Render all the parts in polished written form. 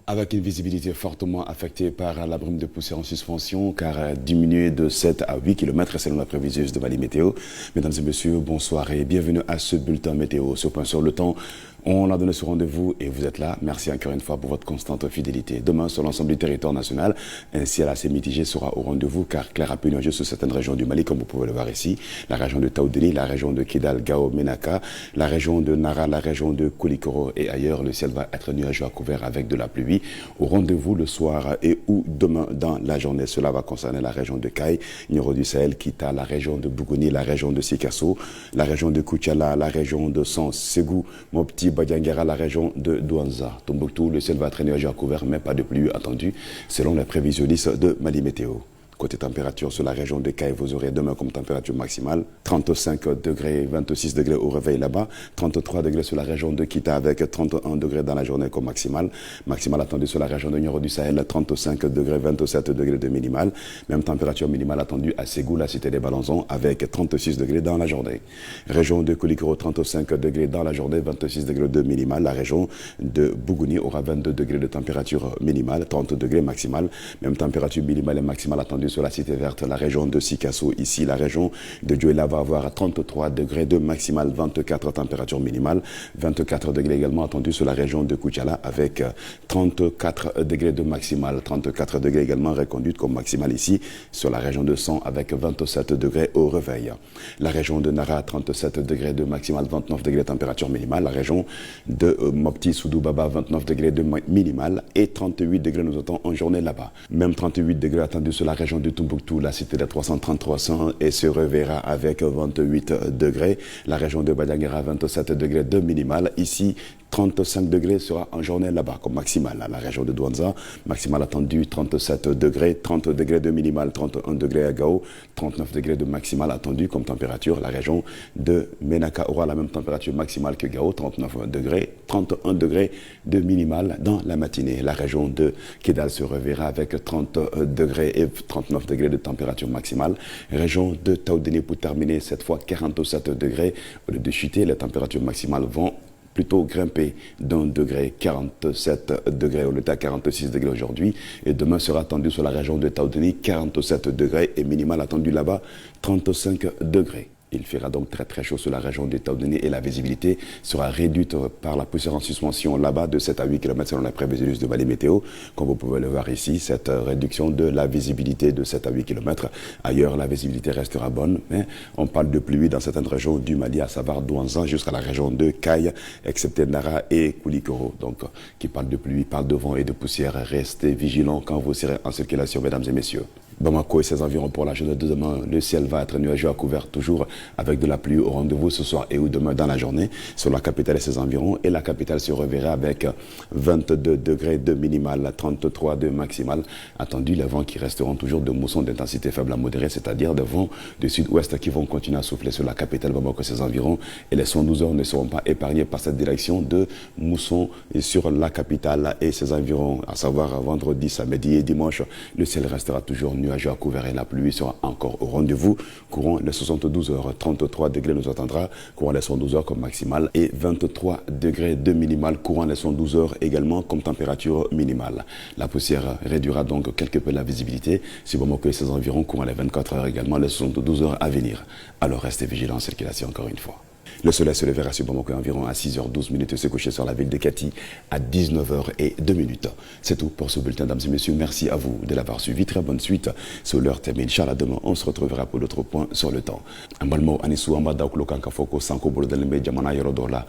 Avec une visibilité fortement affectée par la brume de poussière en suspension, car diminuée de 7 à 8 km selon la préviseuse de Mali Météo. Mesdames et messieurs, bonsoir et bienvenue à ce bulletin météo. Ce point sur le temps, on a donné ce rendez-vous et vous êtes là. Merci encore une fois pour votre constante fidélité. Demain, sur l'ensemble du territoire national, un ciel assez mitigé sera au rendez-vous, car clair à peu nuageux sur certaines régions du Mali, comme vous pouvez le voir ici. La région de Taoudeni, la région de Kidal, Gao, Menaka, la région de Nara, la région de Koulikoro et ailleurs. Le ciel va être nuageux à couvert avec de la pluie. Au rendez-vous le soir et ou demain dans la journée. Cela va concerner la région de Kaye, Nioro du Sahel, Kita, la région de Bougouni, la région de Sikasso, la région de Koutiala, la région de Sens, Ségou, Mopti, Badiangara, la région de Douanza. Tombouctou, le ciel va être nuageux à couvert, mais pas de pluie attendue, selon les prévisionnistes de Mali Météo. Côté température, sur la région de Kaye, vous aurez demain comme température maximale 35 degrés, 26 degrés au réveil là-bas, 33 degrés sur la région de Kita avec 31 degrés dans la journée comme maximale. Maximale attendue sur la région de Nioro du Sahel, 35 degrés, 27 degrés de minimale. Même température minimale attendue à Ségou, la cité des Balanzons, avec 36 degrés dans la journée. Région de Koulikoro, 35 degrés dans la journée, 26 degrés de minimale. La région de Bougouni aura 22 degrés de température minimale, 30 degrés maximale. Même température minimale et maximale attendue sur la cité verte, la région de Sikasso, ici la région de Dioula va avoir 33 degrés de maximale, 24 température minimale, 24 degrés également attendus sur la région de Koutiala avec 34 degrés de maximale, 34 degrés également reconduite comme maximale ici sur la région de San avec 27 degrés au réveil. La région de Nara, 37 degrés de maximale, 29 degrés de température minimale, la région de Mopti, Soudoubaba, 29 degrés de minimale et 38 degrés nous attendons en journée là-bas. Même 38 degrés attendus sur la région de Tombouctou, la cité de 333 et se reverra avec 28 degrés. La région de Badiangara, 27 degrés de minimale. Ici, 35 degrés sera en journée là-bas comme maximale. La région de Douanza, maximale attendue 37 degrés, 30 degrés de minimale, 31 degrés à Gao, 39 degrés de maximale attendue comme température. La région de Menaka aura la même température maximale que Gao, 39 degrés, 31 degrés de minimale dans la matinée. La région de Kidal se reverra avec 30 degrés et 39 degrés de température maximale. Région de Taoudeni pour terminer cette fois 47 degrés. Au lieu de chuter, les températures maximales vont plutôt grimper d'un degré, 47 degrés, au lieu de 46 degrés aujourd'hui. Et demain sera attendu sur la région de Taoudeni, 47 degrés et minimal attendu là-bas, 35 degrés. Il fera donc très très chaud sur la région de Taoudeni et la visibilité sera réduite par la poussière en suspension là-bas de 7 à 8 km selon la prévision de Mali Météo. Comme vous pouvez le voir ici, cette réduction de la visibilité de 7 à 8 km. Ailleurs, la visibilité restera bonne, mais on parle de pluie dans certaines régions du Mali, à savoir Douanza jusqu'à la région de Kaye, excepté Nara et Koulikoro. Donc, qui parle de pluie, parle de vent et de poussière. Restez vigilants quand vous serez en circulation, mesdames et messieurs. Bamako et ses environs pour la journée de demain, le ciel va être nuageux à couvert toujours avec de la pluie au rendez-vous ce soir et ou demain dans la journée sur la capitale et ses environs. Et la capitale se reverra avec 22 degrés de minimale, 33 de maximale attendu. Les vents qui resteront toujours de mousson d'intensité faible à modérée, c'est-à-dire des vents de sud-ouest qui vont continuer à souffler sur la capitale Bamako et ses environs. Et les 112 heures ne seront pas épargnés par cette direction de mousson sur la capitale et ses environs, à savoir vendredi, samedi et dimanche. Le ciel restera toujours nuageux à couvert et la pluie sera encore au rendez-vous. Courant les 72 heures, 33 degrés nous attendra, courant les 112 heures comme maximale et 23 degrés de minimale, courant les 112 heures également comme température minimale. La poussière réduira donc quelque peu la visibilité, si vous moquez ses environs, courant les 24 heures également, les 72 heures à venir. Alors restez vigilants en circulation encore une fois. Le soleil se lèvera sur Bamako environ à 6h12 et se coucher sur la ville de Kati à 19h02. C'est tout pour ce bulletin, mesdames et messieurs. Merci à vous de l'avoir suivi. Très bonne suite sur l'heure terminée. Inch'Allah, demain, on se retrouvera pour d'autres points sur le temps. Ambalmo anisu ambada kulokanka foko sanko bolo dalembe jamana yorodola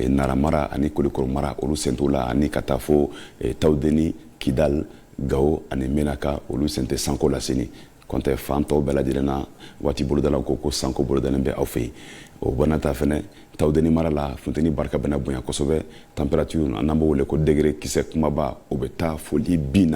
naramara ani kulikoromara olu sentola ani katafo Taoudeni Kidal Gao ani Menaka olu sente sanko la seni. Konte fanto bela dilena wati bolo dalam koko sanko bolo dalembe awfe. O banata fene Taoudeni mara la funteni barka bena bonya kosɛbɛ température n'an b'o wele ko degré kisɛ kumaba o bɛ taa foli 40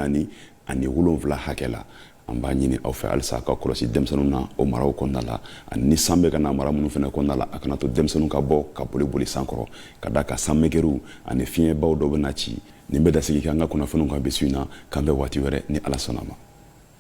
ani 7 hakɛ la. An b'a ɲini aw fɛ halisa ka kɔlɔsi denmisɛnninw na o maraw kɔnɔna la ani ni san bɛ ka na mara minnu fana kɔnɔna la a kana to denmisɛnninw ka bɔ ka boli san kɔrɔ ka da ka san mɛgɛriw ani fiɲɛbaw dɔw bɛ na ci nin bɛ dasigi kɛ an ka kunnafoniw kan bi su in na k'an bɛ waati wɛrɛ ni ala sɔnna ma.